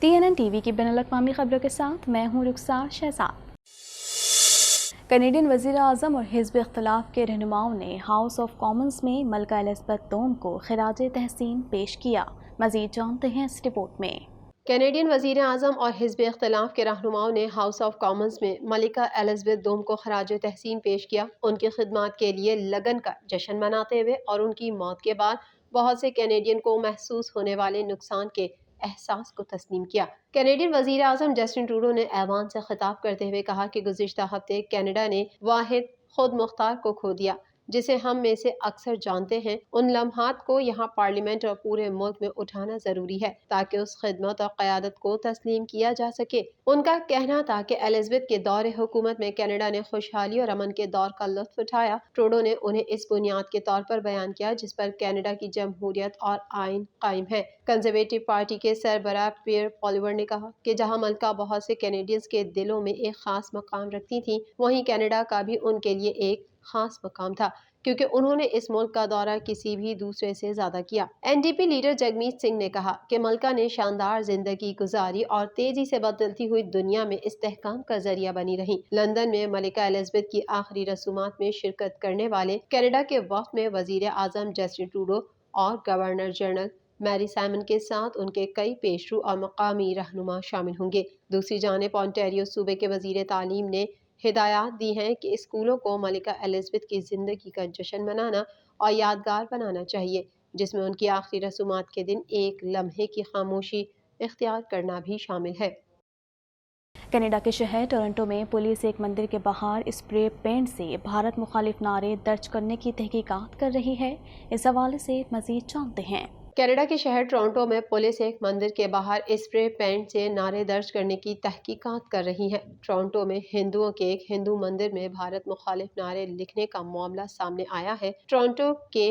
TNN TV की बैनुल-अक़वामी खबरों के साथ मैं हूँ रुखसार शहजाद। कैनेडियन वज़ीर आज़म और हिज़्ब इख्तिलाफ के रहनुमाओं ने हाउस ऑफ कॉमन्स में मलका एलिज़ाबेथ दोम को खिराज तहसीन पेश किया। मज़ीद जानते हैं इस रिपोर्ट में। कैनेडियन वज़ीर आज़म और हिज़्ब इख्तिलाफ के रहनुमाओं ने हाउस ऑफ कॉमन्स में मलिका एलिज़ाबेथ दोम को खराज तहसीन पेश किया। उनकी खिदमत के लिए लगन का जश्न मनाते हुए और उनकी मौत के बाद बहुत से कैनेडियन को महसूस होने वाले नुकसान के एहसास को तस्लीम किया। कैनेडियन वज़ीर आज़म जस्टिन ट्रूडो ने ऐवान से खिताब करते हुए कहा कि गुज़िश्ता हफ्ते कनाडा ने वाहिद खुद मुख्तार को खो दिया जिसे हम में से अक्सर जानते हैं। उन लम्हात को यहाँ पार्लियामेंट और पूरे मुल्क में उठाना जरूरी है ताकि उस खिदमत और क़यादत को तस्लीम किया जा सके। उनका कहना था कि एलिज़ाबेथ के दौर हुकूमत में कनाडा ने खुशहाली और अमन के दौर का लुत्फ उठाया। ट्रूडो ने उन्हें इस बुनियाद के तौर पर बयान किया जिस पर कनाडा की जमहूरियत और आइन कायम है। कंजर्वेटिव पार्टी के सरबराह पियर पॉलिवर ने कहा कि जहाँ मलका बहुत से कैनेडियंस के दिलों में एक खास मकाम रखती थी, वहीं कनाडा का भी उनके लिए एक खास मकाम था क्योंकि उन्होंने इस मुल्क का दौरा किसी भी दूसरे से ज्यादा किया। NDP लीडर जगमीत सिंह ने कहा कि मलका ने शानदार जिंदगी गुजारी और तेजी से बदलती हुई दुनिया में इस्तेहकाम का जरिया बनी रही। लंदन में मलिका एलिज़ाबेथ की आखिरी रसूमात में शिरकत करने वाले कनाडा के वफ्द में वजीर आजम जस्टिन ट्रूडो और गवर्नर जनरल मैरी साइमन के साथ उनके कई पेशरू और मकामी रहनुमा शामिल होंगे। दूसरी जानिब ओंटारियो सूबे के वजीर तालीम ने हिदायत दी हैं कि स्कूलों को मलिका एलिज़ाबेथ की ज़िंदगी का जश्न मनाना और यादगार बनाना चाहिए जिसमें उनकी आखिरी रसूमात के दिन एक लम्हे की खामोशी इख्तियार करना भी शामिल है। कनाडा के शहर टोरंटो में पुलिस एक मंदिर के बाहर स्प्रे पेंट से भारत मुखालिफ नारे दर्ज करने की तहकीकात कर रही है। इस हवाले से मज़ीद जानते हैं। कनाडा के शहर टोरंटो में पुलिस एक मंदिर के बाहर स्प्रे पेंट से नारे दर्ज करने की तहकीकात कर रही है। टोरंटो में हिंदुओं के एक हिंदू मंदिर में भारत मुखालिफ नारे लिखने का मामला सामने आया है। टोरंटो के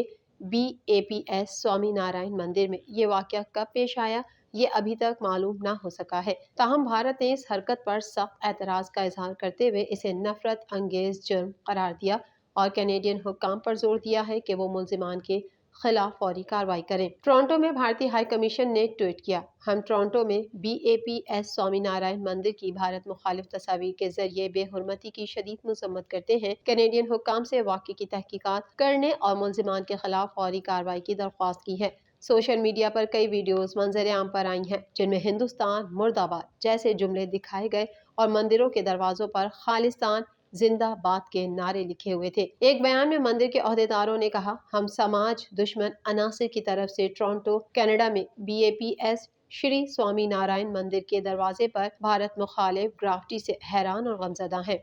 BAPS स्वामी नारायण मंदिर में ये वाकया कब पेश आया ये अभी तक मालूम ना हो सका है। ताहम भारत ने इस हरकत पर सख्त एतराज का इजहार करते हुए इसे नफरत अंगेज जुर्म करार दिया और कैनेडियन हुक्काम पर जोर दिया है कि वो मुल्जिमान के खिलाफ फौरी कार्रवाई करें। टोरंटो में भारतीय हाई कमीशन ने ट्वीट किया, हम टोरंटो में BAPS स्वामी नारायण मंदिर की भारत मुखालिफ तस्वीर के जरिए बेहुरमती की शदीद मजम्मत करते हैं। कैनेडियन हुक्काम से वाक़े की तहकीकात करने और मुल्जिमान के खिलाफ फौरी कार्रवाई की दरख्वास्त की है। सोशल मीडिया पर कई वीडियोस मंजर आम पर आई हैं जिनमें हिंदुस्तान मुर्दाबाद जैसे जुमले दिखाए गए और मंदिरों के दरवाजों पर खालिस्तान जिंदाबाद के नारे लिखे हुए थे। एक बयान में मंदिर के ओहदेदारों ने कहा, हम समाज दुश्मन अनासिर की तरफ से टोरंटो कनाडा में BAPS श्री स्वामी नारायण मंदिर के दरवाजे पर भारत मुखालिफ ग्राफिटी से हैरान और गमजदा हैं।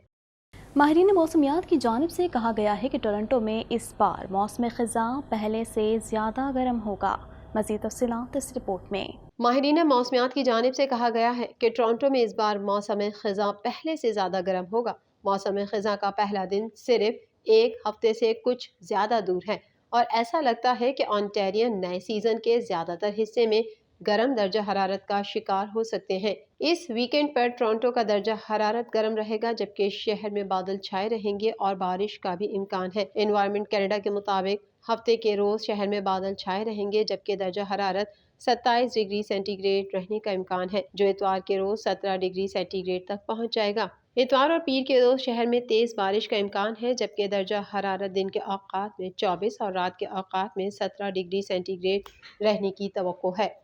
माहिरीन मौसमियात की जानिब से कहा गया है कि टोरंटो में इस बार मौसम ख़ज़ा पहले से ज़्यादा गर्म होगा। मज़ीद तफ़सीलात इस रिपोर्ट में। माहिरीन मौसमियात की जानिब से कहा गया है कि टोरंटो में इस बार मौसम ख़ज़ा पहले से ज़्यादा गर्म होगा। मौसम ख़ज़ा का पहला दिन सिर्फ एक हफ्ते से कुछ ज़्यादा दूर है और ऐसा लगता है कि ऑन्टेरियन नए सीज़न के ज़्यादातर हिस्से में गर्म दर्जा हरारत का शिकार हो सकते हैं। इस वीकेंड पर टोरंटो का दर्जा हरारत गर्म रहेगा जबकि शहर में बादल छाए रहेंगे और बारिश का भी इम्कान है। एनवायरमेंट कनाडा के मुताबिक हफ्ते के रोज शहर में बादल छाए रहेंगे जबकि दर्जा हरारत 27 डिग्री सेंटीग्रेड रहने का इम्कान है जो इतवार के रोज 17 डिग्री सेंटीग्रेड तक पहुंच जाएगा। इतवार और पीर के रोज शहर में तेज बारिश का इम्कान है जबकि दर्जा हरारत दिन के औकात में 24 और रात के औकात में 17 डिग्री सेंटीग्रेड रहने की तवक्को है।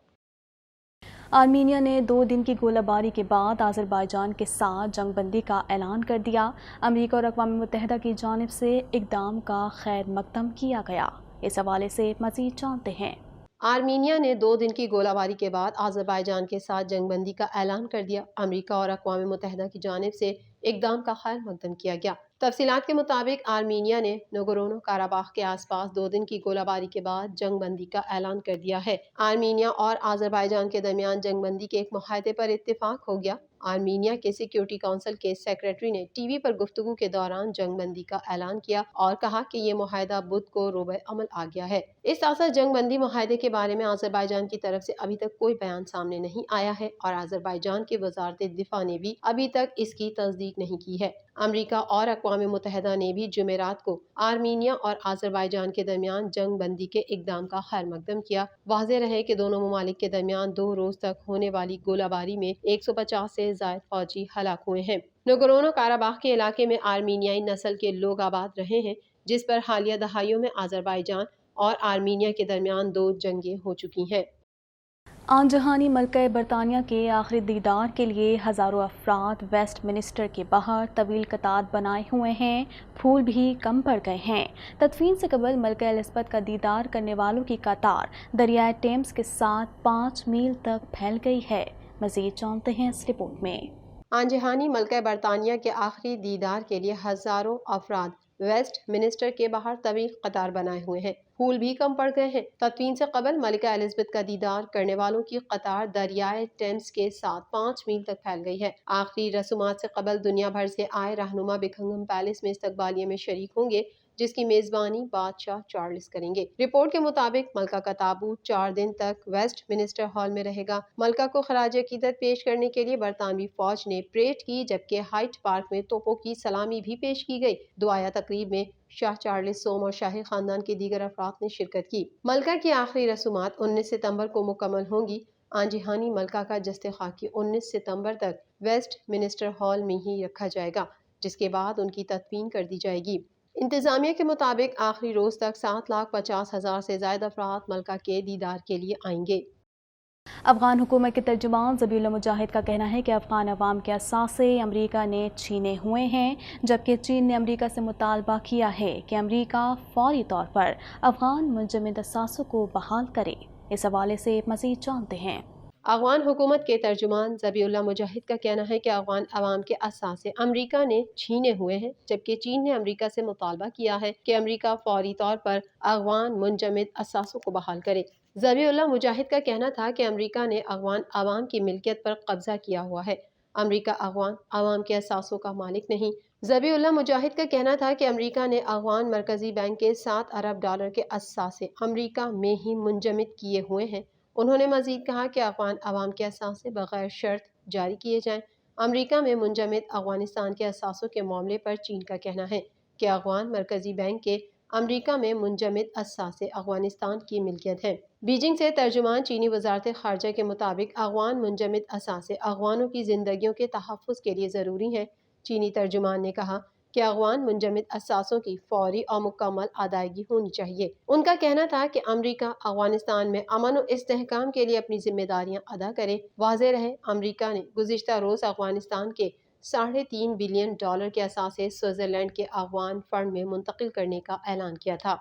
आर्मीनिया ने 2 दिन की गोलाबारी के बाद आज़रबाईजान के साथ जंगबंदी का ऐलान कर दिया। अमेरिका और अक़वाम मुत्तहिदा की जानिब से इक़दाम का खैर मकदम किया गया। इस हवाले से मज़ीद जानते हैं। आर्मीनिया ने 2 दिन की गोलाबारी के बाद आज़रबाईजान के साथ जंगबंदी का ऐलान कर दिया। अमेरिका और अक़वाम मुत्तहिदा की जानिब से इक़दाम का खैर मकदम किया गया। तफसीलात के मुताबिक आर्मीनिया ने नगोर्नो काराबाख के आसपास 2 दिन की गोलाबारी के बाद जंगबंदी का ऐलान कर दिया है। आर्मीनिया और आज़रबाईजान के दरमियान जंगबंदी के एक मुआहदे पर इत्तेफाक हो गया। आर्मीनिया के सिक्योरिटी काउंसिल के सेक्रेटरी ने टीवी पर गुफ्तगू के दौरान जंगबंदी का ऐलान किया और कहा कि ये मुआहदा बुध को रोबे अमल आ गया है। इस साथ जंगबंदी मुआहदे के बारे में आज़रबाईजान की तरफ से अभी तक कोई बयान सामने नहीं आया है और आज़रबाईजान की वज़ारत दिफा ने भी अभी तक इसकी तस्दीक नहीं की है। امریکہ اور اقوام متحدہ نے بھی جمعرات کو آرمینیا اور آذربائیجان کے درمیان جنگ بندی کے اقدام کا خیر مقدم کیا۔ واضح رہے کہ دونوں ممالک کے درمیان 2 روز تک ہونے والی گولہ باری میں 150 سے زائد فوجی ہلاک ہوئے ہیں۔ نگورنو کاراباخ کے علاقے میں آرمینیائی نسل کے لوگ آباد رہے ہیں، جس پر حالیہ دہائیوں میں آذربائیجان اور آرمینیا کے درمیان 2 جنگیں ہو چکی ہیں۔ آن جہانی ملکہ برطانیہ کے آخری دیدار کے لیے ہزاروں افراد ویسٹ منسٹر کے باہر طویل قطار بنائے ہوئے ہیں۔ پھول بھی کم پڑ گئے ہیں۔ تدفین سے قبل ملکہ الزبتھ کا دیدار کرنے والوں کی قطار دریائے ٹیمز کے ساتھ 5 میل تک پھیل گئی ہے۔ مزید جانتے ہیں اس رپورٹ میں۔ آن جہانی ملکہ برطانیہ کے آخری دیدار کے لیے ہزاروں افراد ویسٹ منسٹر کے باہر طویل قطار بنائے ہوئے ہیں۔ پھول بھی کم پڑ گئے ہیں۔ تدفین سے قبل ملکہ الزبتھ کا دیدار کرنے والوں کی قطار دریائے ٹیمز کے ساتھ 5 میل تک پھیل گئی ہے۔ آخری رسومات سے قبل دنیا بھر سے آئے رہنما بکنگھم پیلس میں استقبالیے میں شریک ہوں گے، جس کی میزبانی بادشاہ چارلس کریں گے۔ رپورٹ کے مطابق ملکہ کا تابوت 4 دن تک ویسٹ منسٹر ہال میں رہے گا۔ ملکہ کو خراج عقیدت پیش کرنے کے لیے برطانوی فوج نے پریڈ کی، جبکہ ہائٹ پارک میں توپوں کی سلامی بھی پیش کی گئی۔ دعائیہ تقریب میں شاہ چارلس سوم اور شاہی خاندان کے دیگر افراد نے شرکت کی۔ ملکہ کی آخری رسومات 19 ستمبر کو مکمل ہوں گی۔ آن جہانی ملکہ کا جسد خاکی 19 ستمبر تک ویسٹ منسٹر ہال میں ہی رکھا جائے گا، جس کے بعد ان کی تدفین کر دی جائے گی۔ انتظامیہ کے مطابق آخری روز تک 7,50,000 سے زائد افراد ملکہ کے دیدار کے لیے آئیں گے۔ افغان حکومت کے ترجمان ذبیح اللہ مجاہد کا کہنا ہے کہ افغان عوام کے اثاثے امریکہ نے چھینے ہوئے ہیں، جبکہ چین نے امریکہ سے مطالبہ کیا ہے کہ امریکہ فوری طور پر افغان منجمد اثاثوں کو بحال کرے۔ اس حوالے سے مزید جانتے ہیں۔ افغان حکومت کے ترجمان ذبیح اللہ مجاہد کا کہنا ہے کہ افغان عوام کے اثاثے امریکہ نے چھینے ہوئے ہیں، جبکہ چین نے امریکہ سے مطالبہ کیا ہے کہ امریکہ فوری طور پر افغان منجمد اثاثوں کو بحال کرے۔ ذبیح اللہ مجاہد کا کہنا تھا کہ امریکہ نے افغان عوام کی ملکیت پر قبضہ کیا ہوا ہے۔ امریکہ افغان عوام کے اثاثوں کا مالک نہیں۔ ذبیح اللہ مجاہد کا کہنا تھا کہ امریکہ نے افغان مرکزی بینک کے $7 ارب کے اثاثے امریکہ میں ہی منجمد کیے ہوئے ہیں۔ انہوں نے مزید کہا کہ افغان عوام کے اثاثے بغیر شرط جاری کیے جائیں۔ امریکہ میں منجمد افغانستان کے اثاثوں کے معاملے پر چین کا کہنا ہے کہ افغان مرکزی بینک کے امریکہ میں منجمد اثاثے افغانستان کی ملکیت ہیں۔ بیجنگ سے ترجمان چینی وزارت خارجہ کے مطابق افغان منجمد اثاثے افغانوں کی زندگیوں کے تحفظ کے لیے ضروری ہیں۔ چینی ترجمان نے کہا کہ افغان منجمد اثاثوں کی فوری اور مکمل ادائیگی ہونی چاہیے۔ ان کا کہنا تھا کہ امریکہ افغانستان میں امن و استحکام کے لیے اپنی ذمہ داریاں ادا کرے۔ واضح رہے، امریکہ نے گزشتہ روز افغانستان کے $3.5 بلین کے اثاثے سوئٹزرلینڈ کے افغان فنڈ میں منتقل کرنے کا اعلان کیا تھا۔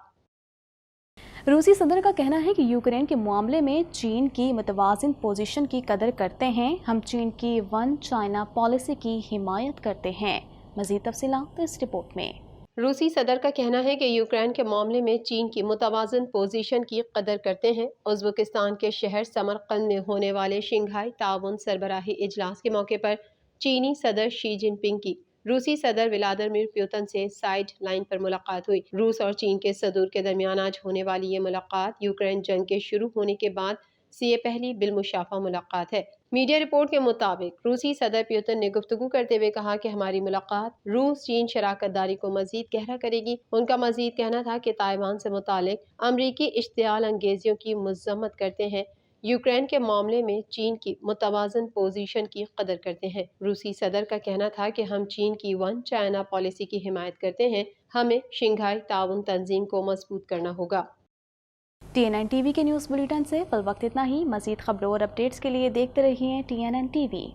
روسی صدر کا کہنا ہے کہ یوکرین کے معاملے میں چین کی متوازن پوزیشن کی قدر کرتے ہیں۔ ہم چین کی ون چائنا پالیسی کی حمایت کرتے ہیں۔ مزید تفصیلات اس رپورٹ میں۔ روسی صدر کا کہنا ہے کہ یوکرین کے معاملے میں چین کی متوازن پوزیشن کی قدر کرتے ہیں۔ ازبکستان کے شہر سمرقند میں ہونے والے شنگھائی تعاون سربراہی اجلاس کے موقع پر چینی صدر شی جن پنگ کی روسی صدر ولادیمیر پوتن سے سائیڈ لائن پر ملاقات ہوئی۔ روس اور چین کے صدور کے درمیان آج ہونے والی یہ ملاقات یوکرین جنگ کے شروع ہونے کے بعد سے یہ پہلی بالمشافہ ملاقات ہے۔ میڈیا رپورٹ کے مطابق روسی صدر پوتن نے گفتگو کرتے ہوئے کہا کہ ہماری ملاقات روس چین شراکت داری کو مزید گہرا کرے گی۔ ان کا مزید کہنا تھا کہ تائیوان سے متعلق امریکی اشتعال انگیزیوں کی مذمت کرتے ہیں۔ یوکرین کے معاملے میں چین کی متوازن پوزیشن کی قدر کرتے ہیں۔ روسی صدر کا کہنا تھا کہ ہم چین کی ون چائنا پالیسی کی حمایت کرتے ہیں۔ ہمیں شنگھائی تعاون تنظیم کو مضبوط کرنا ہوگا۔ TNN ٹی وی کے نیوز بلیٹن سے فی الوقت اتنا ہی۔ مزید خبروں اور اپڈیٹس کے لیے دیکھتے رہیے TNN ٹی وی۔